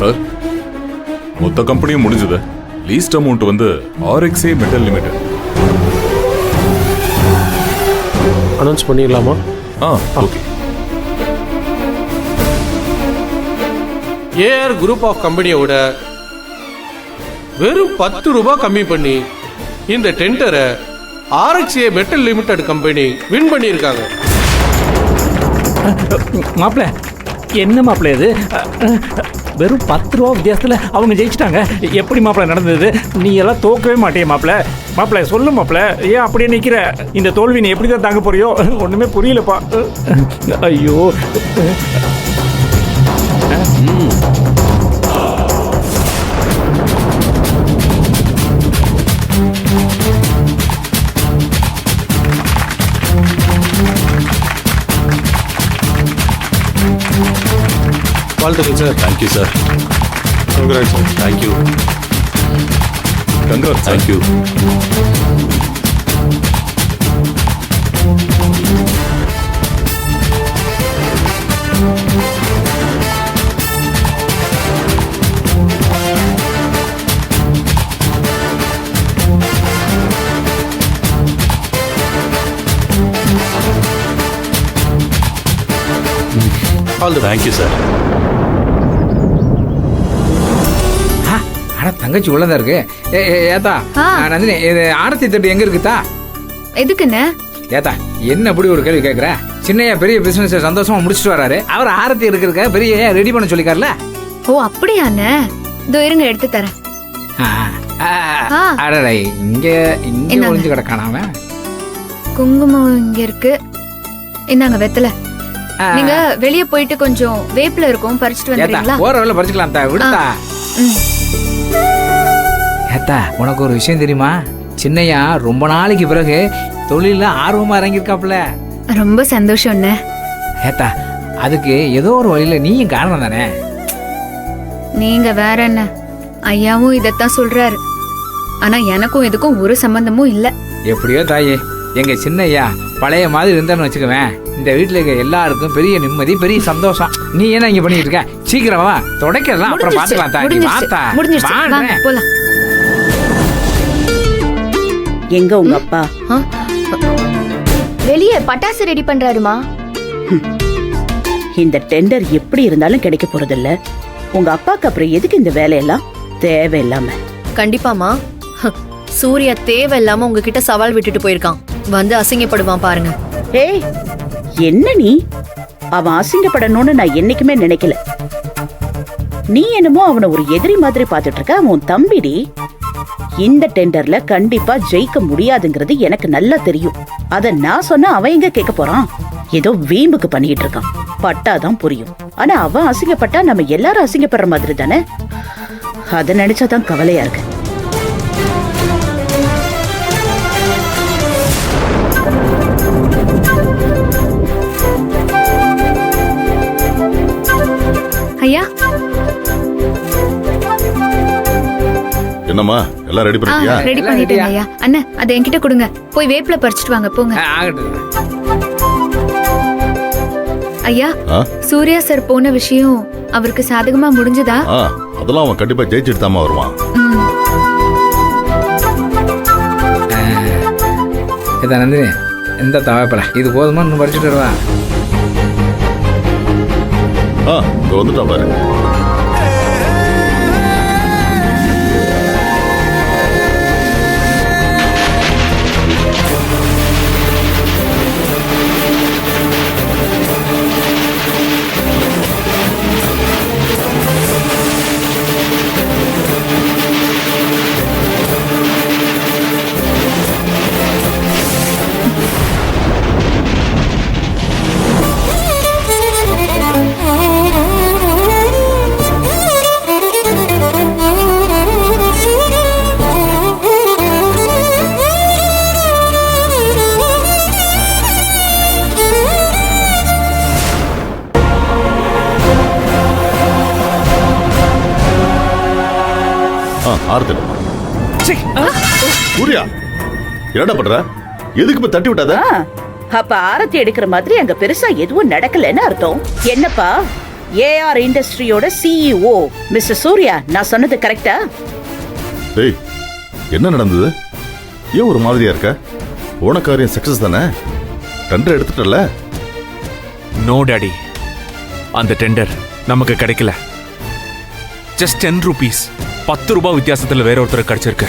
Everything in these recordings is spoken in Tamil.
சார், மொத்த கம்பெனியும் முடிஞ்சது. லீஸ்ட் அமௌண்ட் வந்து RXA மெட்டல் லிமிடெட். அனௌன்ஸ் பண்ணிடலாமா? ஓகே. ஏஆர் குரூப் ஆஃப் கம்பெனியோட வெறும் 10 ரூபாய் கம்மி பண்ணி இந்த டெண்டரை RXA metal limited company win பண்ணியிருக்காங்க. மாப்பிள்ள, என்ன மாப்பிள்ள இது? வெறும் 10 ரூபா வித்தியாசத்தில் அவங்க ஜெயிச்சிட்டாங்க. எப்படி மாப்பிள்ள நடந்தது? நீ எல்லாம் தோக்கவே மாட்டே மாப்பிள்ள. மாப்பிள்ள சொல்லு மாப்பிள்ள, ஏன் அப்படியே நிற்கிற? இந்த தோல்வி நீ எப்படி தான் தாங்க போறியோ ஒன்றுமே புரியலப்பா. ஐயோ, வாழ்த்துக்கள் sir. Thank you sir. Congrats sir. Thank you. Congrats. Thank you. Thank you sir. ஆனால் தங்கச்சி உள்ளதா இருக்கு. ஏத்தா நந்தினி, இது ஆரத்தி தட்டு எங்க இருக்குதா? எதுக்குன்னு? ஏத்தா என்ன அப்படி ஒரு கேள்வி கேட்குற? சின்னையா பெரிய பிசினஸ் சந்தோஷமா முடிச்சுட்டு வராரு. அவர் ஆரத்தி இருக்கிறதுக்காக பெரிய ரெடி பண்ண சொல்லிக்கார்ல. ஓ அப்படியாண்ணே, இதோ இருங்க எடுத்து தரேன். அடடை, இங்க இங்க ஒளிஞ்சு கிடக்கானாம. குங்குமம் இங்க இருக்கு, இந்தாங்க வெத்தலை. நீங்க வெளியே போயிட்டு கொஞ்சம் வேப்பில இருக்கும், பறிச்சுட்டு வந்துறீங்களா? போற வேலை பறிச்சுக்கலாம் தா, விடுதா. ஏத்தா உனக்கு ஒரு விஷயம் தெரியுமா? சின்னையா ரொம்ப நாளைக்கு பிறகு தொழில ஆர்வமா இறங்கியிருக்காப்ல. ரொம்ப சந்தோஷம். ஏத்தா அதுக்கு ஏதோ ஒரு வழியில நீயும் காரணம் தானே. நீங்க வேற என்ன, ஐயாவும் இதத்தான் சொல்றாரு. ஆனா எனக்கும் இதுக்கும் ஒரு சம்பந்தமும் இல்ல. எப்படியோ தாயே, எங்க சின்னையா பழைய மாதிரி இருந்தான்னு வச்சுக்குவேன், இந்த வீட்டுல இருக்க எல்லாருக்கும் பெரிய நிம்மதி, பெரிய சந்தோஷம். நீ என்ன இங்க பண்ணிட்டு இருக்க? சீக்கிரம் வா, தொடக்கலாம், அப்புறம் பாத்துக்கலாம். தாண்டி வாத்தா போலாம். எங்க உங்க அப்பா? வெளியே பட்டாசு ரெடி பண்றாருமா. இந்த டெண்டர் எப்படி இருந்தாலும் கிடைக்க போறதில்ல. உங்க அப்பாக்கு அப்புறம் எதுக்கு இந்த வேலையெல்லாம் தேவையில்லாம? கண்டிப்பாமா. சூர்யா தேவையில்லாம உங்ககிட்ட சவால் விட்டுட்டு போயிருக்கான். வந்து அசிங்கப்படுவான் பாருங்க. ஏய், என்ன நீ? அவன் அசிங்கப்படணும்னு நான் என்னைக்குமே நினைக்கல. நீ என்னமோ அவனை ஒரு எதிரி மாதிரி பாத்துட்டு இருக்க. அவன் தம்பிடி. இந்த டெண்டர்ல கண்டிப்பா ஜெயிக்க முடியாதுங்கிறது எனக்கு நல்லா தெரியும். அத நான் சொன்னா அவன் எங்க கேட்க போறான்? ஏதோ வீம்புக்கு பண்ணிட்டு இருக்கான். பட்டாதான் புரியும். ஆனா அவன் அசிங்கப்பட்டா நம்ம எல்லாரும் அசிங்கப்படுற மாதிரி தானே. அத நினைச்சாதான் கவலையா இருக்கு. ஐயா, என்னம்மா எல்லாம் ரெடி பண்ணிட்டியா? ரெடி பண்ணிட்டேன் ஐயா. அண்ணா அதை என்கிட்ட கொடுங்க, போய் வேப்பில பறிச்சுட்டு வாங்க போங்க. ஐயா, சூர்யா சார் போன விஷயம் அவருக்கு சாதகமா முடிஞ்சதா? அதெல்லாம் அவன் கண்டிப்பா ஜெயிச்சுட்டு தாமா வருவான். நந்தினி, எந்த தவாப்பல இது போதுமா? இன்னும் பறிச்சுட்டு வருவா. இங்க வந்துட்டா பாரு. சூர்யா, என்னடா பண்ற? எதுக்கு தட்டி விட்டாத? அப்ப ஆரத்தி எடுக்கிற மாதிரி அங்க பெருசா எதுவும் நடக்கலன்னு அர்த்தம். என்னப்பா ஏஆர் இண்டஸ்ட்ரியோட சிஇஓ மிஸ்டர் சூர்யா. நான் சொன்னது கரெக்டா? டேய், என்ன நடந்தது? ஏன் ஒரு மாதிரியா இருக்க? போன காரியம் சக்சஸ் தானே? டெண்டர் எடுத்துட்டல? நோ டாடி, அந்த டெண்டர் நமக்கு கிடைக்கல. ஜஸ்ட் 10 rupees, 10 ரூபாய் வித்தியாசத்துல வேற ஒருத்தருக்கு கிடைச்சிருக்கு.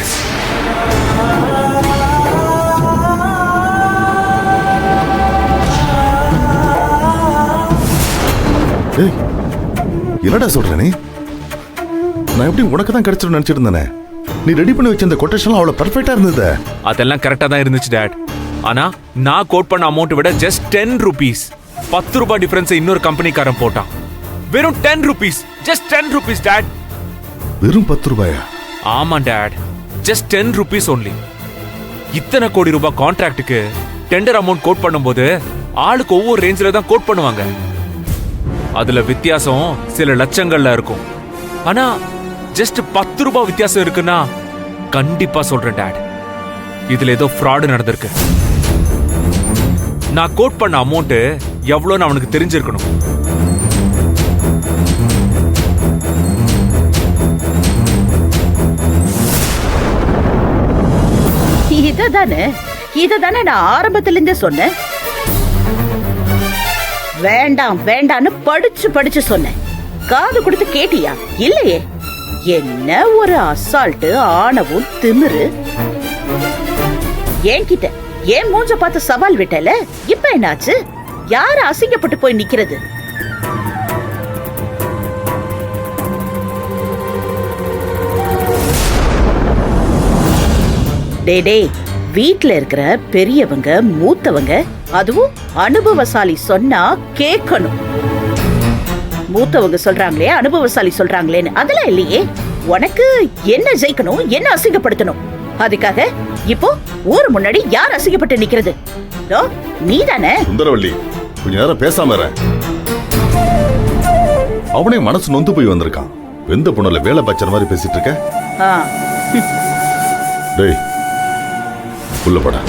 ஏய், என்னடா சொல்ற நீ? நான் எப்படி உனக்கு தான் கிடைச்சிடும் நினைச்சிட்டு இருந்தேனே. நீ ரெடி பண்ணி வச்ச இந்த கொட்டேஷன் அவ்வளவு பெர்ஃபெக்ட்டா இருந்தது. அதெல்லாம் கரெக்டா தான் இருந்துச்சு டாட். ஆனா நான் கோட் பண்ண அமௌண்ட் விட ஜஸ்ட் 10 rupees, 10 ரூபாய் டிஃபரன்ஸ் இன்னொரு கம்பெனிக்காரன் போட்டான். வெறும் 10 rupees, ஜஸ்ட் 10 rupees டாட். வெறும் 10 ரூபாயா? ஆமா டாட், ஜஸ்ட் 10 rupees only. இத்தனை கோடி ரூபாய் கான்ட்ராக்டுக்கு டெண்டர் அமௌண்ட் கோட் பண்ணும்போது ஆளுக்கு ஒவ்வொரு ரேஞ்சில தான் கோட் பண்ணுவாங்க. அதுல வித்தியாசம் சில லட்சங்கள்ல இருக்கும். ஆனா ஜஸ்ட் 10 ரூபாய் வித்தியாசம் இருக்குன்னா கண்டிப்பா சொல்றேன் டாட், இதுல ஏதோ ஃப்ராடு நடந்திருக்கு. நான் கோட் பண்ண அமௌண்ட் எவ்வளோன்னு அவனுக்கு தெரிஞ்சிருக்கணும். இததானே நான் ஆரம்பத்துல இருந்தே சொன்னேன். வேண்டாம் வேண்டான்னு படிச்சு சொன்னேன். காது கொடுத்து கேட்டியா? இல்லையே. என்ன ஒரு அசால்ட்டு, ஆணவம், திமிரு. என்கிட்ட ஏன் மூஞ்ச பார்த்து சவால் விட்டல? இப்ப என்னாச்சு? யாரு அசிங்கப்பட்டு போய் நிக்கிறது? டே, வீட்ல இருக்கிற பெரியவங்க, மூத்தவங்க, அதுவும் அனுபவசாலி சொன்னா கேட்கணும். மூத்தவங்க சொல்றாங்களே, அனுபவசாலி சொல்றாங்களேன்னு அதெல்லாம் இல்லையே. உனக்கு என்ன ஜெயிக்கணும், என்ன அசிங்கப்படுத்தணும்? அதுக்காக இப்போ ஊர் முன்னாடி யார் அசிங்கப்பட்டு நிக்கிறது? நீ தானே? சுந்தரவள்ளி, கொஞ்ச நேரம் பேசாம இரு. அவனே மனசு நொந்து போய் வந்திருக்கான். வெந்த பொண்ணுல வேலை பச்சற மாதிரி பேசிட்டு இருக்க. டேய், உள்ள போடா.